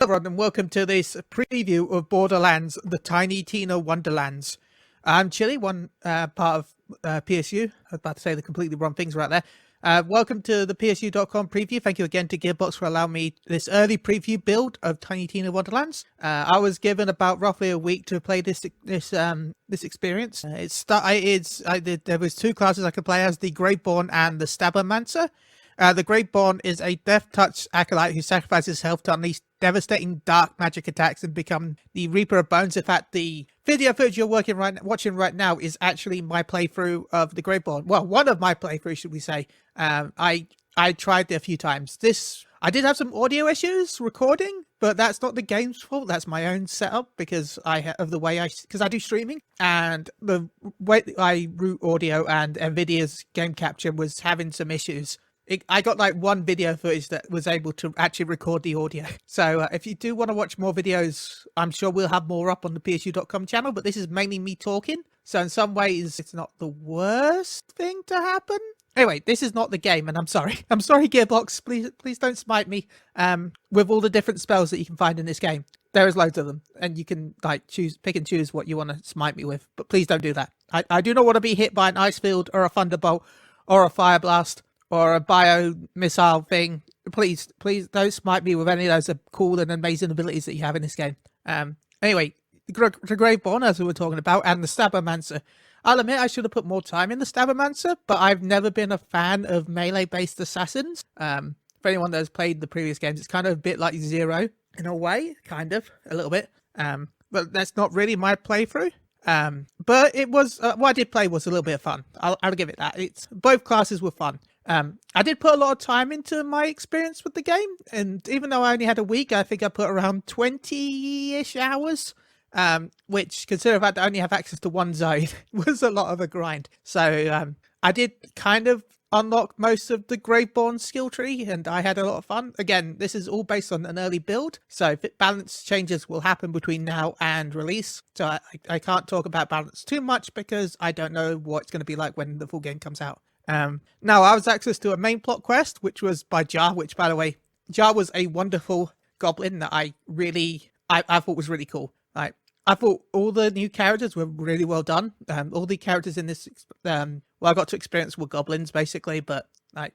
everyone, and welcome to this preview of Borderlands, the Tiny Tina Wonderlands. I'm Chili, one part of PSU. I was about to say the completely wrong things right there. Welcome to the PSU.com preview. Thank you again to Gearbox for allowing me this early preview build of Tiny Tina Wonderlands. I was given about roughly a week to play this experience. There was two classes I could play as: the Graveborn and the Stabbermancer. The Graveborn is a death touch acolyte who sacrifices health to unleash devastating dark magic attacks and become the Reaper of Bones. In fact, the video footage you're watching right now is actually my playthrough of the Graveborn. Well, one of my playthroughs, should we say. I tried it a few times. I did have some audio issues recording, but that's not the game's fault. That's my own setup because I do streaming, and the way I route audio and Nvidia's game capture was having some issues. I got like one video footage that was able to actually record the audio. So if you do want to watch more videos, I'm sure we'll have more up on the PSU.com channel, but this is mainly me talking. So in some ways, it's not the worst thing to happen. Anyway, this is not the game, and I'm sorry. I'm sorry, Gearbox. Please don't smite me with all the different spells that you can find in this game. There is loads of them, and you can pick and choose what you want to smite me with. But please don't do that. I do not want to be hit by an ice field or a thunderbolt or a fire blast or a bio missile thing. Please don't smite me with any of those cool and amazing abilities that you have in this game. Anyway, the Graveborn, as we were talking about, and the Stabbermancer. I'll admit I should have put more time in the Stabbermancer, but I've never been a fan of melee-based assassins. For anyone that has played the previous games, it's kind of a bit like Zero in a way, kind of, a little bit. But that's not really my playthrough. But it was what I did play was a little bit of fun. I'll give it that. Both classes were fun. I did put a lot of time into my experience with the game, and even though I only had a week, I think I put around 20-ish hours, which, considering the fact I only have access to one zone, was a lot of a grind. So I did kind of unlock most of the Graveborn skill tree, and I had a lot of fun. Again, this is all based on an early build, so balance changes will happen between now and release. So I can't talk about balance too much because I don't know what it's going to be like when the full game comes out. Now, I was access to a main plot quest, which was by Jar, which, by the way, Jar was a wonderful goblin that I thought was really cool. I thought all the new characters were really well done. All the characters in this, I got to experience were goblins, basically, but, I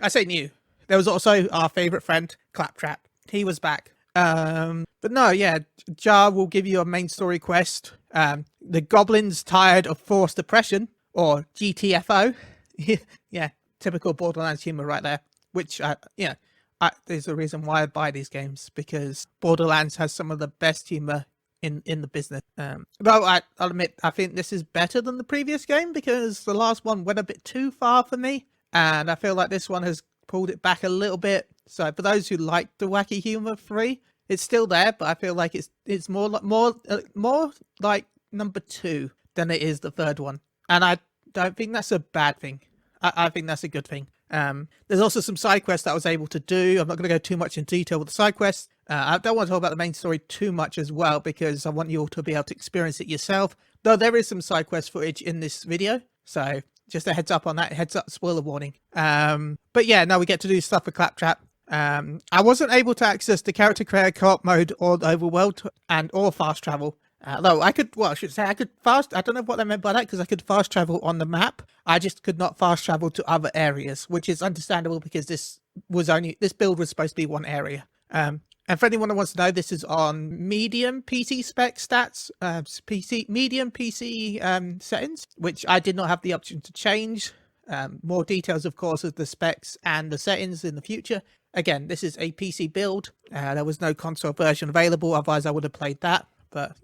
say new. There was also our favourite friend, Claptrap. He was back. But no, yeah, Jar will give you a main story quest. The goblins tired of forced oppression, or GTFO. Yeah, typical Borderlands humor right there, which, there's a reason why I buy these games, because Borderlands has some of the best humor in the business. Though I'll admit, I think this is better than the previous game, because the last one went a bit too far for me, and I feel like this one has pulled it back a little bit. So for those who like the wacky humor free, it's still there, but I feel like it's more like number 2 than it is the third one. And I don't think that's a bad thing. I think that's a good thing. There's also some side quests that I was able to do. I'm not going to go too much in detail with the side quests. I don't want to talk about the main story too much as well, because I want you all to be able to experience it yourself. Though there is some side quest footage in this video, so just a heads up on that. Heads up, spoiler warning. But yeah, now we get to do stuff with Claptrap. I wasn't able to access the character creator co-op mode or the overworld or fast travel. Though I could fast. I don't know what I meant by that, because I could fast travel on the map. I just could not fast travel to other areas, which is understandable because this build was supposed to be one area. And for anyone who wants to know, this is on medium PC spec stats, medium PC settings, which I did not have the option to change. More details, of course, of the specs and the settings in the future. Again, this is a PC build. There was no console version available, otherwise I would have played that. But,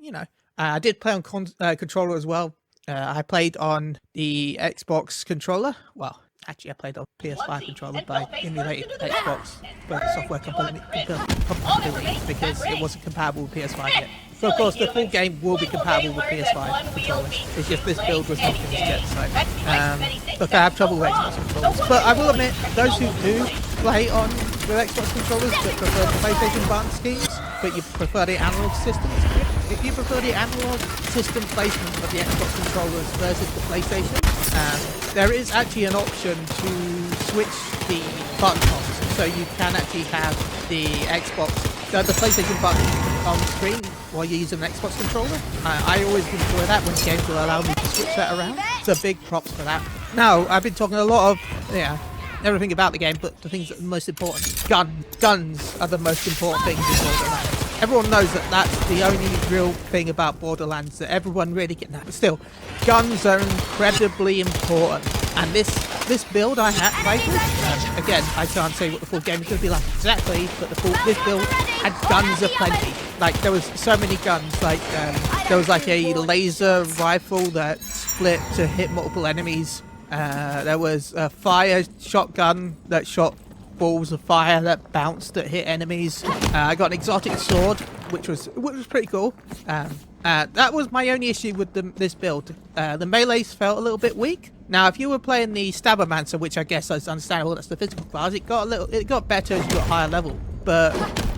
I did play on controller as well. I played on the Xbox controller. Well, actually, I played on PS5 controller by emulated Xbox software compatibility, because it wasn't compatible with PS5 yet. So, of course, the full game will be compatible with PS5 controllers. It's just this build was not finished yet, so look, I have trouble with Xbox controllers. But I will admit, those who do play with Xbox controllers but prefer the PlayStation button schemes, but you prefer the analog systems, if you prefer the analog system placement of the Xbox controllers versus the PlayStation, there is actually an option to switch the button hops, so you can actually have the Xbox the PlayStation button on screen while you're using an Xbox controller. I always enjoy that when games will allow me to switch that around. So big props for that. Now, I've been talking a lot of, everything about the game, but the things that are most important. Guns are the most important things in Borderlands. Everyone knows that that's the only real thing about Borderlands that everyone really gets that. But still, guns are incredibly important. And this build I had played with, again, I can't say what the full game is going to be like exactly, but this build had guns aplenty. Like, there was so many guns. Like, there was like a laser rifle that split to hit multiple enemies. There was a fire shotgun that shot balls of fire that bounced that hit enemies. I got an exotic sword, which was pretty cool. That was my only issue with this build. The melees felt a little bit weak. Now, if you were playing the Stabbermancer, which I guess is understandable, that's the physical class, it got better as you got higher level. But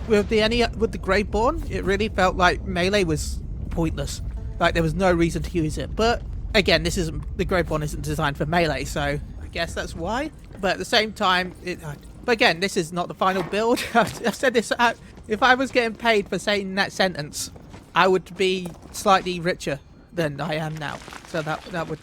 with the Graveborn, it really felt like melee was pointless. Like there was no reason to use it. But again, the Graveborn isn't designed for melee, so I guess that's why. But at the same time, but again, this is not the final build. I've said this out. If I was getting paid for saying that sentence, I would be slightly richer than I am now. So that would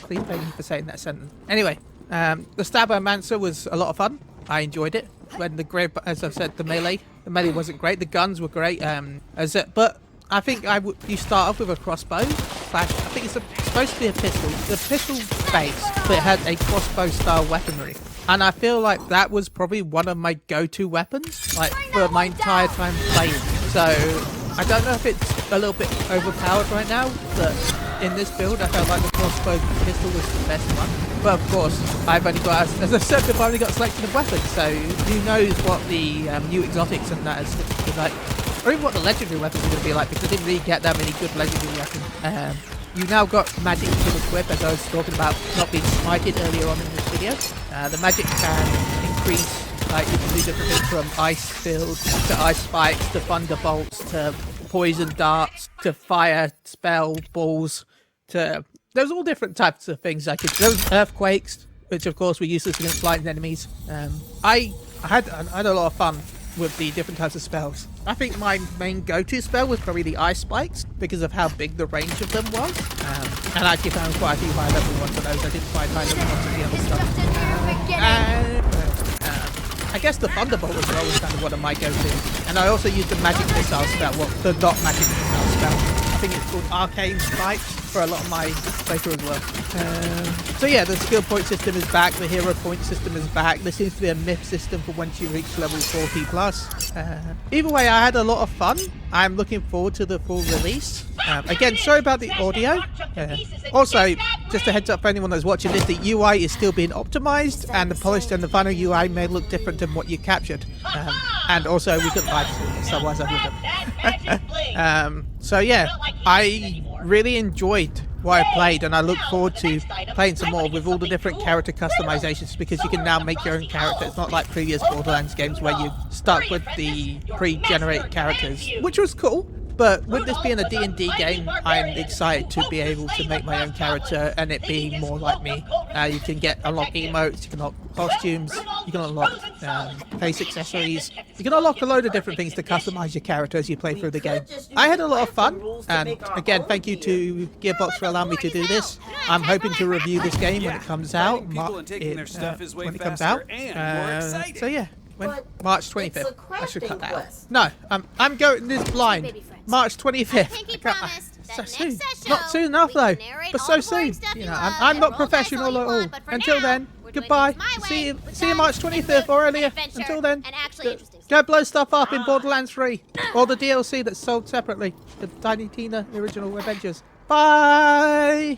please pay me for saying that sentence. Anyway, the Stabbermancer was a lot of fun. I enjoyed it. When as I've said, the melee wasn't great. The guns were great. But I think you start off with a crossbow. I think it's supposed to be a pistol. The pistol base, but it had a crossbow style weaponry. And I feel like that was probably one of my go-to weapons, like for my entire time playing. So I don't know if it's a little bit overpowered right now, but in this build I felt like the crossbow pistol was the best one. But of course, I've only got, as I said, I've only got a selection of weapons, so who knows what the new exotics and that is like, or even what the legendary weapons are going to be like, because I didn't really get that many good legendary weapons. You now got magic you can equip, as I was talking about not being smited earlier on in this video. The magic can increase, like you can do different things from ice field to ice spikes to thunderbolts to poison darts to fire spell balls to... There's all different types of things I could... There was earthquakes, which of course were useless against lightning enemies. I had a lot of fun with the different types of spells. I think my main go-to spell was probably the ice spikes because of how big the range of them was. And I actually found quite a few high level ones of those. I didn't find high level ones of the other stuff. I guess the Thunderbolt was always kind of one of my go-tos. And I also used the magic missile spell, well, the not magic missile spell. I think it's called Arcane Spike for a lot of my playthrough as well. So yeah, the skill point system is back, the hero point system is back. There seems to be a myth system for once you reach level 40 plus. Either way, I had a lot of fun. I'm looking forward to the full release. Again, sorry about the audio. Also, just a heads up for anyone that's watching this, the UI is still being optimized, and the polished and the final UI may look different than what you captured. And also, we couldn't live stream this, otherwise I would have. So yeah, I really enjoyed what I played, and I look forward to playing some more with all the different character customizations, because you can now make your own character. It's not like previous Borderlands games where you're stuck with the pre-generated characters, which was cool. But with this being a D&D game, I'm excited to be able to make my own character and it being more like me. You can unlock emotes, you can unlock costumes, you can unlock face accessories. You can unlock a load of different things to customize your character as you play through the game. I had a lot of fun, and again, thank you to Gearbox for allowing me to do this. I'm hoping to review this game when it comes out. When it comes out. So yeah. March 25th. I should cut that out. No, I'm going this blind. March 25th. So soon. Not soon enough though, but so soon. You know, I'm not professional at all. Until then, goodbye. See you March 25th or earlier. Until then, go blow stuff up in Borderlands 3 or the DLC that's sold separately, the Tiny Tina Original Adventures. Bye.